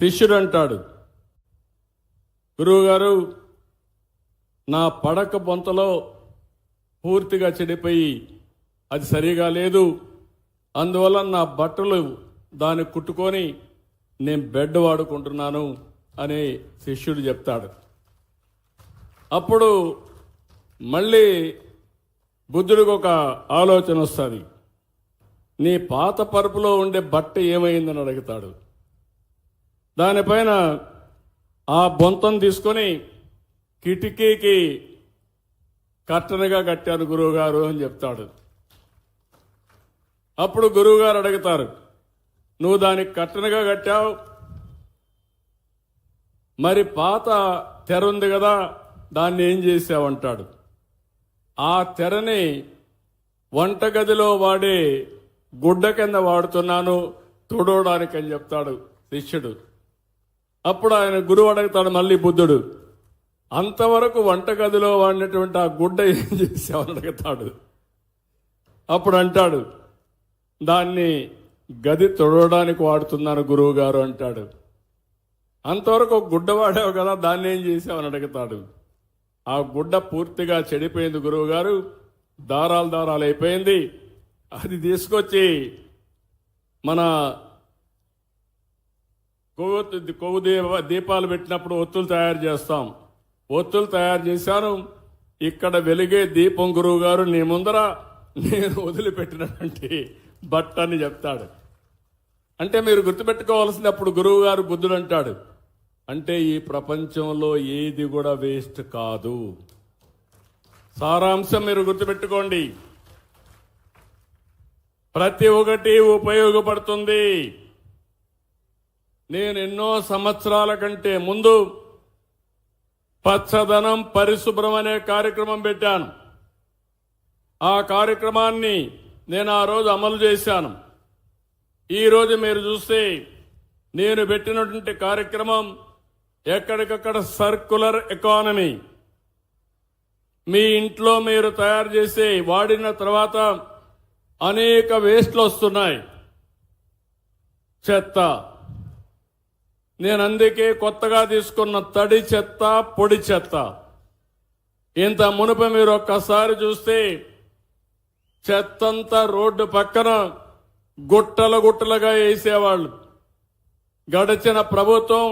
శిష్యుడు అంటాడు, గురువుగారు, నా పడక బొంతలో పూర్తిగా చెడిపోయి అది సరిగా లేదు, అందువల్ల నా బట్టలు దాన్ని కుట్టుకొని నేను బెడ్ వాడుకుంటున్నాను అని శిష్యుడు చెప్తాడు. అప్పుడు మళ్ళీ బుద్ధుడికి ఒక ఆలోచన వస్తుంది. నీ పాత పరుపులో ఉండే బట్ట ఏమైందని అడుగుతాడు. దానిపైన ఆ బొంతను తీసుకొని కిటికీకి కట్టనగా కట్టాను గురువుగారు అని చెప్తాడు. అప్పుడు గురువుగారు అడుగుతారు, నువ్వు దానికి కట్టనగా కట్టావు, మరి పాత తెర ఉంది కదా, దాన్ని ఏం చేసావంటాడు. ఆ తెరని వంటగదిలో వాడే గుడ్డ కింద వాడుతున్నాను తుడవడానికి అని చెప్తాడు శిష్యుడు. అప్పుడు ఆయన గురువు అడుగుతాడు మళ్ళీ బుద్ధుడు, అంతవరకు వంటగదిలో వాడినటువంటి ఆ గుడ్డ ఏం చేసావని అడుగుతాడు. అప్పుడు అంటాడు, దాన్ని గది తుడవడానికి వాడుతున్నాను గురువు గారు అంటాడు. అంతవరకు ఒక గుడ్డ వాడావు కదా, దాన్ని ఏం చేసావని అడుగుతాడు. ఆ గుడ్డ పూర్తిగా చెడిపోయింది గురువు గారు, దారాలు దారాలు అయిపోయింది. అది తీసుకొచ్చి మన కొవ్వు దీపాలు పెట్టినప్పుడు ఒత్తులు తయారు చేస్తాం, ఒత్తులు తయారు చేశాను, ఇక్కడ వెలిగే దీపం గురువు గారు నీ ముందర నేను వదిలిపెట్టినటువంటి బట్ట అని చెప్తాడు. అంటే మీరు గుర్తుపెట్టుకోవాల్సింది, అప్పుడు గురువు గారు బుద్ధుడు అంటాడు, అంటే ఈ ప్రపంచంలో ఏది కూడా వేస్ట్ కాదు. సారాంశం మీరు గుర్తుపెట్టుకోండి, ప్రతి ఒక్కటి ఉపయోగపడుతుంది. నేను ఎన్నో సంవత్సరాల కంటే ముందు పచ్చదనం పరిశుభ్రం అనే కార్యక్రమం పెట్టాను. ఆ కార్యక్రమాన్ని నేను ఆ రోజు అమలు చేశాను. ఈరోజు మీరు చూస్తే నేను పెట్టినటువంటి కార్యక్రమం ఎక్కడికక్కడ సర్క్యులర్ ఎకానమీ. మీ ఇంట్లో మీరు తయారు చేసి వాడిన తర్వాత అనేక వేస్ట్లు వస్తున్నాయి, చెత్త. నేను అందుకే కొత్తగా తీసుకున్న తడి చెత్త, పొడి చెత్త. ఇంత మునుపు మీరు ఒక్కసారి చూస్తే చెత్తంతా రోడ్డు పక్కన గుట్టలు గుట్టలుగా వేసేవాళ్ళు. గడిచిన ప్రభుత్వం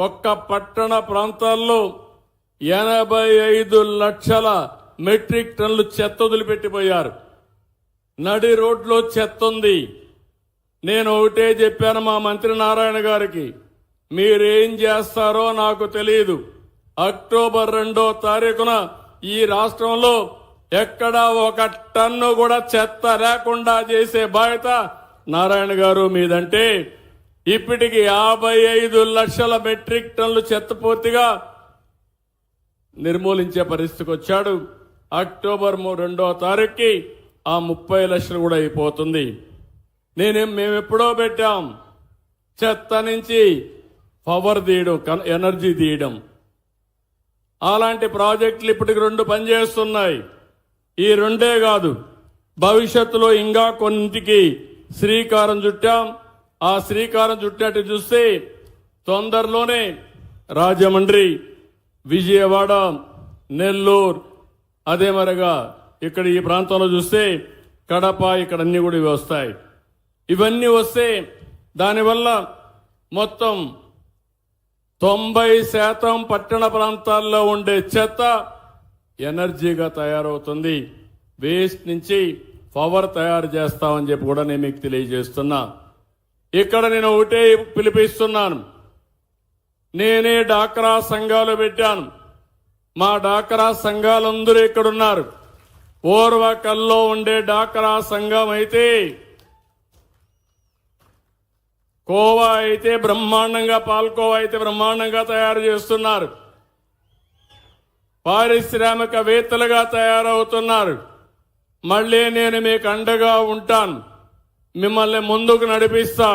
ఒక్క పట్టణ ప్రాంతాల్లో 85 లక్షల మెట్రిక్ టన్నులు చెత్త వదిలిపెట్టిపోయారు. నడి రోడ్లో చెత్త ఉంది. నేను ఒకటే చెప్పాను మా మంత్రి నారాయణ గారికి, మీరేం చేస్తారో నాకు తెలియదు. అక్టోబర్ 2వ తారీఖున ఈ రాష్ట్రంలో ఎక్కడా ఒక టన్ను కూడా చెత్త లేకుండా చేసే బాధ్యత నారాయణ గారు మీదంటే, ఇప్పటికి 55 లక్షల మెట్రిక్ టన్నులు చెత్త పూర్తిగా నిర్మూలించే పరిస్థితికి వచ్చాడు. అక్టోబర్ 2వ తారీఖుకి ఆ 30 లక్షలు కూడా అయిపోతుంది. మేము ఎప్పుడో పెట్టాం, చెత్త నుంచి పవర్ తీయడం, ఎనర్జీ తీయడం. అలాంటి ప్రాజెక్టులు ఇప్పటికి 2 పనిచేస్తున్నాయి. ఈ 2 కాదు, భవిష్యత్తులో ఇంకా కొన్నింటికి శ్రీకారం చుట్టాం. ఆ శ్రీకారం చుట్టినట్టు చూస్తే తొందరలోనే రాజమండ్రి, విజయవాడ, నెల్లూరు, అదే మరిగా ఇక్కడ ఈ ప్రాంతంలో చూస్తే కడప, ఇక్కడ అన్ని కూడా ఇవి వస్తాయి. ఇవన్నీ వస్తే దానివల్ల మొత్తం 90% పట్టణ ప్రాంతాల్లో ఉండే చెత్త ఎనర్జీగా తయారవుతుంది. వేస్ట్ నుంచి పవర్ తయారు చేస్తామని చెప్పి కూడా నేను మీకు తెలియజేస్తున్నా. ఇక్కడ నేను ఒకటే పిలిపిస్తున్నాను, నేనే డాక్రా సంఘాలు పెట్టాను. మా డాక్రా సంఘాలందరూ ఇక్కడున్నారు. ఓర్వకల్లో ఉండే డాక్రా సంఘం అయితే, కోవా అయితే బ్రహ్మాండంగా, పాల్కోవా అయితే బ్రహ్మాండంగా తయారు చేస్తున్నారు. పారిశ్రామికవేత్తలుగా తయారవుతున్నారు. మళ్ళీ నేను మీకు అండగా ఉంటాను, మిమ్మల్ని ముందుకు నడిపిస్తా.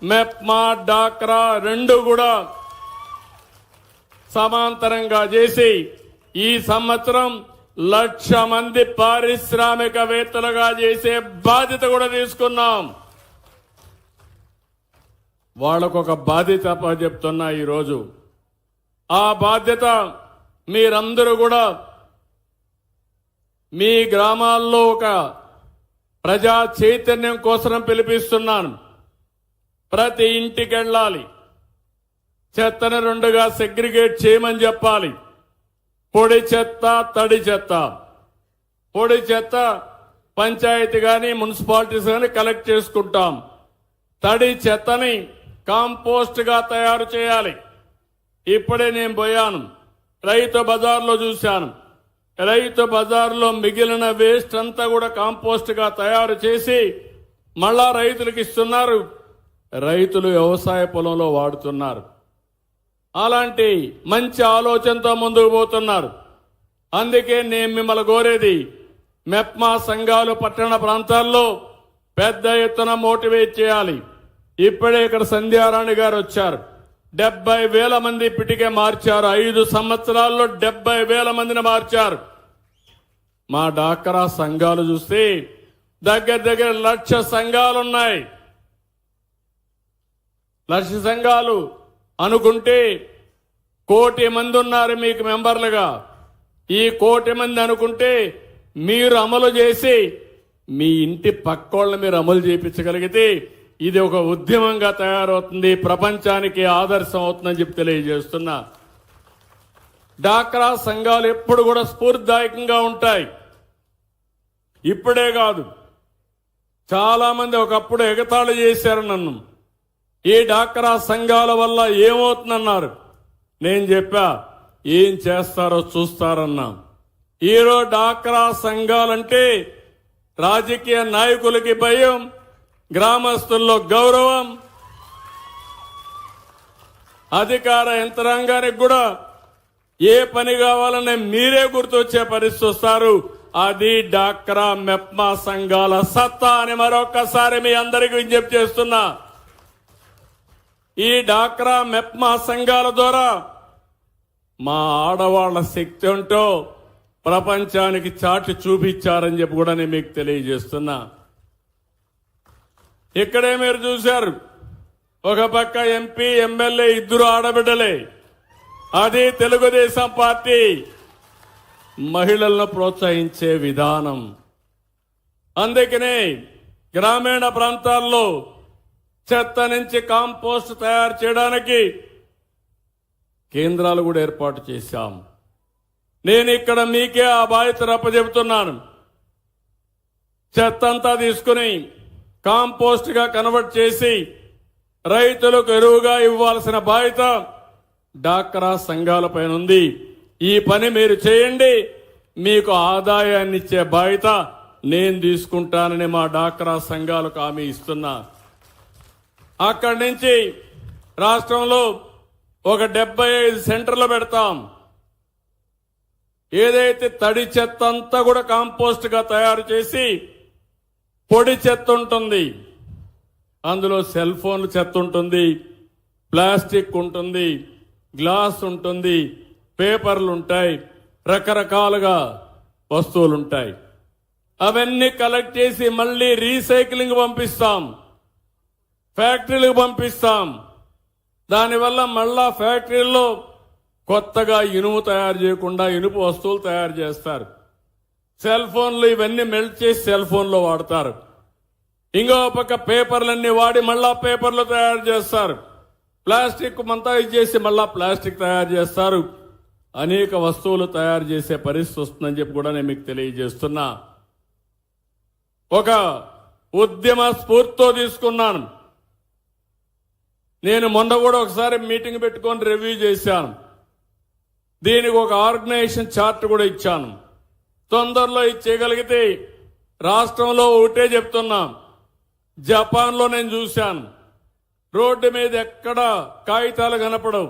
మెప్మా, డాక్రా 2 కూడా సమాంతరంగా చేసి ఈ సంవత్సరం 1,00,000 మంది పారిశ్రామికవేత్తలుగా చేసే బాధ్యత కూడా తీసుకున్నాం. వాళ్ళకొక బాధ్యత చెప్తున్నా ఈరోజు. ఆ బాధ్యత మీరందరూ కూడా మీ గ్రామాల్లో ఒక ప్రజా చైతన్యం కోసం పిలిపిస్తున్నాను. ప్రతి ఇంటికి వెళ్ళాలి, చెత్తను రెండుగా సెగ్రిగేట్ చేయమని చెప్పాలి. పొడి చెత్త, తడి చెత్త. పొడి చెత్త పంచాయతీ కానీ మున్సిపాలిటీస్ కానీ కలెక్ట్ చేసుకుంటాం. తడి చెత్తని కాంపోస్ట్ గా తయారు చేయాలి. ఇప్పుడే నేను పోయాను, రైతు బజార్లో చూశాను. రైతు బజార్లో మిగిలిన వేస్ట్ అంతా కూడా కాంపోస్ట్ గా తయారు చేసి మళ్ళా రైతులకు ఇస్తున్నారు. రైతులు వ్యవసాయ పొలంలో వాడుతున్నారు. అలాంటి మంచి ఆలోచనతో ముందుకు పోతున్నారు. అందుకే నేను మిమ్మల్ని కోరేది, మెప్మా సంఘాలు పట్టణ ప్రాంతాల్లో పెద్ద ఎత్తున మోటివేట్ చేయాలి. ఇప్పుడే ఇక్కడ సంధ్యారాణి గారు వచ్చారు. 70,000 మంది పిటికే మార్చారు. 5 సంవత్సరాల్లో 70,000 మందిని మార్చారు. మా డాక్రా సంఘాలు చూస్తే దగ్గర 1,00,000 సంఘాలున్నాయి. 1,00,000 సంఘాలు అనుకుంటే 1,00,00,000 మంది ఉన్నారు మీకు మెంబర్లుగా. ఈ 1,00,00,000 మంది అనుకుంటే మీరు అమలు చేసి మీ ఇంటి పక్కోళ్ళని మీరు అమలు చేయించగలిగితే ఇది ఒక ఉద్యమంగా తయారవుతుంది, ప్రపంచానికి ఆదర్శం అవుతుందని చెప్పి తెలియజేస్తున్నా. డాక్రా సంఘాలు ఎప్పుడు కూడా స్ఫూర్తిదాయకంగా ఉంటాయి. ఇప్పుడే కాదు, చాలా మంది ఒకప్పుడు ఎగతాళి చేశారు నన్ను. ఈ డాక్రా సంఘాల వల్ల ఏమవుతుందన్నారు. నేను చెప్పా, ఏం చేస్తారో చూస్తారన్నా. ఈరోజు డాక్రా సంఘాలంటే రాజకీయ నాయకులకి భయం, గ్రామస్తుల్లో గౌరవం, అధికార యంత్రాంగానికి కూడా ఏ పని కావాలనే మీరే గుర్తొచ్చే పరిస్థితి వస్తారు. అది డాక్రా మెప్మా సంఘాల సత్తా అని మరొకసారి మీ అందరికీ విజ్ఞప్తి చేస్తున్నా. ఈ డాక్రా మెప్మా సంఘాల ద్వారా మా ఆడవాళ్ల శక్తి ఉంటో ప్రపంచానికి చాటి చూపించారని చెప్పి కూడా నేను మీకు తెలియజేస్తున్నా. ఇక్కడే మీరు చూశారు, ఒక పక్క ఎంపీ ఎమ్మెల్యే 2 ఆడబిడ్డలే. అది తెలుగుదేశం పార్టీ మహిళలను ప్రోత్సహించే విధానం. అందుకనే గ్రామీణ ప్రాంతాల్లో చెత్త నుంచి కాంపోస్ట్ తయారు చేయడానికి కేంద్రాలు కూడా ఏర్పాటు చేశాం. నేను ఇక్కడ మీకే ఆ బాధ్యత అప్పచెబుతున్నాను. చెత్త అంతా తీసుకుని కాంపోస్ట్ గా కన్వర్ట్ చేసి రైతులకు ఎరువుగా ఇవ్వాల్సిన బాధ్యత డాక్రా సంఘాలపైన ఉంది. ఈ పని మీరు చేయండి, మీకు ఆదాయాన్ని ఇచ్చే బాధ్యత నేను తీసుకుంటానని మా డాక్రా సంఘాలకు హామీ ఇస్తున్నా. అక్కడి నుంచి రాష్ట్రంలో ఒక 75 సెంటర్లు పెడతాం. ఏదైతే తడి చెత్త అంతా కూడా కాంపోస్ట్ గా తయారు చేసి పొడి చెత్త ఉంటుంది, అందులో సెల్ ఫోన్లు చెత్త ఉంటుంది, ప్లాస్టిక్ ఉంటుంది, గ్లాస్ ఉంటుంది, పేపర్లు ఉంటాయి, రకరకాలుగా వస్తువులుంటాయి. అవన్నీ కలెక్ట్ చేసి మళ్ళీ రీసైక్లింగ్ పంపిస్తాం, ఫ్యాక్టరీలకు పంపిస్తాం. దానివల్ల మళ్ళా ఫ్యాక్టరీల్లో కొత్తగా ఇనుము తయారు చేయకుండా ఇనుపు వస్తువులు తయారు చేస్తారు. సెల్ ఫోన్లు ఇవన్నీ మెల్ట్ చేసి సెల్ ఫోన్లో వాడతారు. ఇంకో పక్క పేపర్లన్నీ వాడి మళ్ళా పేపర్లు తయారు చేస్తారు. ప్లాస్టిక్ అంతా ఇచ్చేసి మళ్ళా ప్లాస్టిక్ తయారు చేస్తారు. అనేక వస్తువులు తయారు చేసే పరిస్థితి వస్తుందని చెప్పి కూడా నేను మీకు తెలియజేస్తున్నా. ఒక ఉద్యమ స్ఫూర్తితో తీసుకున్నాను. నేను మొన్న కూడా ఒకసారి మీటింగ్ పెట్టుకొని రివ్యూ చేశాను. దీనికి ఒక ఆర్గనైజేషన్ చార్ట్ కూడా ఇచ్చాను. తొందరలో ఇచ్చేయగలిగితే రాష్ట్రంలో ఒకటే చెప్తున్నా, జపాన్లో నేను చూశాను, రోడ్డు మీద ఎక్కడ కాగితాలు కనపడవు,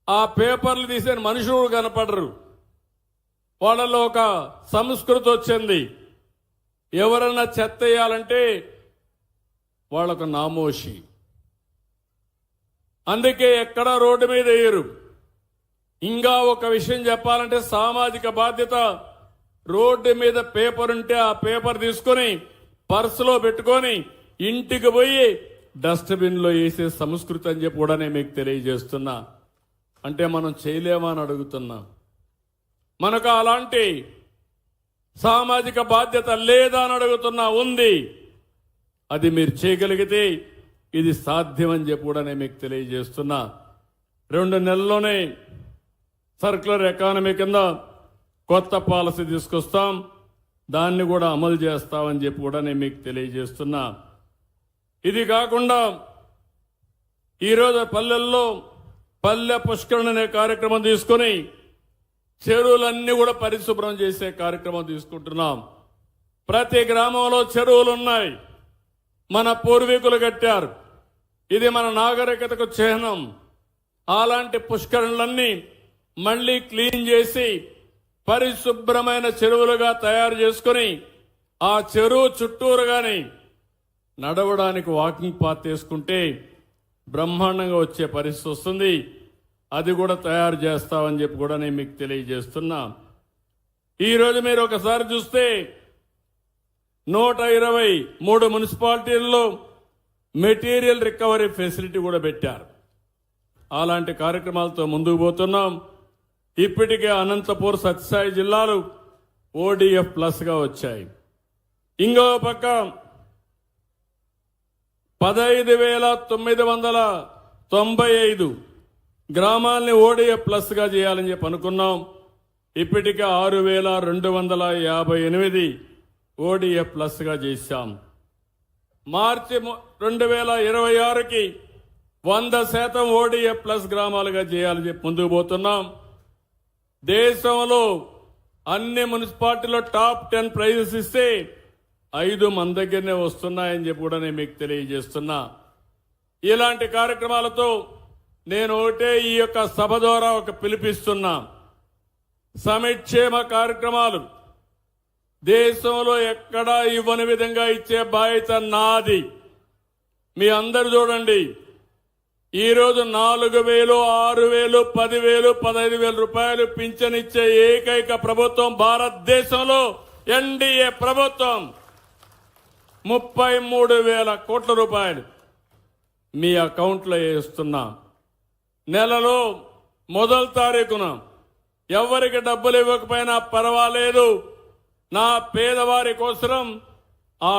ఆ పేపర్లు తీసే మనుషులు కనపడరు. వాళ్ళలో ఒక సంస్కృతి వచ్చింది. ఎవరన్నా చెత్త వేయాలంటే వాళ్ళకు నామోషి. అందుకే ఎక్కడా రోడ్డు మీద వేయరు. ఇంకా ఒక విషయం చెప్పాలంటే సామాజిక బాధ్యత. రోడ్డు మీద పేపర్ ఉంటే ఆ పేపర్ తీసుకొని పర్సులో పెట్టుకొని ఇంటికి పోయి డస్ట్బిన్లో వేసే సంస్కృతి అని చెప్పి కూడా నేను మీకు తెలియజేస్తున్నా. అంటే మనం చేయలేమా అని అడుగుతున్నా. మనకు అలాంటి సామాజిక బాధ్యత లేదా అని అడుగుతున్నా. ఉంది. అది మీరు చేయగలిగితే ఇది సాధ్యమని చెప్పి కూడా నేను మీకు తెలియజేస్తున్నా. 2 నెలల్లోనే సర్క్యులర్ ఎకానమీ కింద కొత్త పాలసీ తీసుకొస్తాం. దాన్ని కూడా అమలు చేస్తామని చెప్పి కూడా నేను మీకు తెలియజేస్తున్నా. ఇది కాకుండా ఈరోజు పల్లెల్లో పల్లె పుష్కరణ అనే కార్యక్రమం తీసుకొని చెరువులన్నీ కూడా పరిశుభ్రం చేసే కార్యక్రమం తీసుకుంటున్నాం. ప్రతి గ్రామంలో చెరువులు ఉన్నాయి. మన పూర్వీకులు కట్టారు. ఇది మన నాగరికతకు చిహ్నం. అలాంటి పుష్కరణలన్నీ మళ్లీ క్లీన్ చేసి పరిశుభ్రమైన చెరువులుగా తయారు చేసుకుని ఆ చెరువు చుట్టూరుగాని నడవడానికి వాకింగ్ పాత్ తీసుకుంటే బ్రహ్మాండంగా వచ్చే పరిస్థితి వస్తుంది. అది కూడా తయారు చేస్తామని చెప్పి కూడా నేను మీకు తెలియజేస్తున్నా. ఈరోజు మీరు ఒకసారి చూస్తే 123 మున్సిపాలిటీల్లో మెటీరియల్ రికవరీ ఫెసిలిటీ కూడా పెట్టారు. అలాంటి కార్యక్రమాలతో ముందుకు పోతున్నాం. ఇప్పటికే అనంతపూర్, సత్యసాయి జిల్లాలు ODF ప్లస్ గా వచ్చాయి. ఇంకో పక్క 15,995 గ్రామాలని ODF ప్లస్ గా చేయాలని చెప్పి అనుకున్నాం. ఇప్పటికే 6,258 ODF ప్లస్ గా చేశాం. మార్చి 2026కి 100% ODF ప్లస్ గ్రామాలుగా చేయాలని చెప్పి ముందుకు పోతున్నాం. దేశంలో అన్ని మున్సిపాలిటీలో టాప్ 10 ప్రైజెస్ ఇస్తే 5 మన దగ్గరనే వస్తున్నాయని చెప్పి కూడా నేను మీకు తెలియజేస్తున్నా. ఇలాంటి కార్యక్రమాలతో నేను ఒకటే ఈ యొక్క సభ ద్వారా ఒక పిలిపిస్తున్నా. సంక్షేమ కార్యక్రమాలు దేశంలో ఎక్కడా ఇవ్వని విధంగా ఇచ్చే బాధ్యత నాది. మీ అందరు చూడండి, ఈరోజు 4,000, 6,000, 10,000, 15,000 రూపాయలు పింఛనిచ్చే ఏకైక ప్రభుత్వం భారతదేశంలో ఎన్డీఏ ప్రభుత్వం. 33,000 కోట్ల రూపాయలు మీ అకౌంట్లో వేస్తున్నా. నెలలో మొదటి తారీఖున ఎవరికి డబ్బులు ఇవ్వకపోయినా పర్వాలేదు, నా పేదవారి కోసం ఆ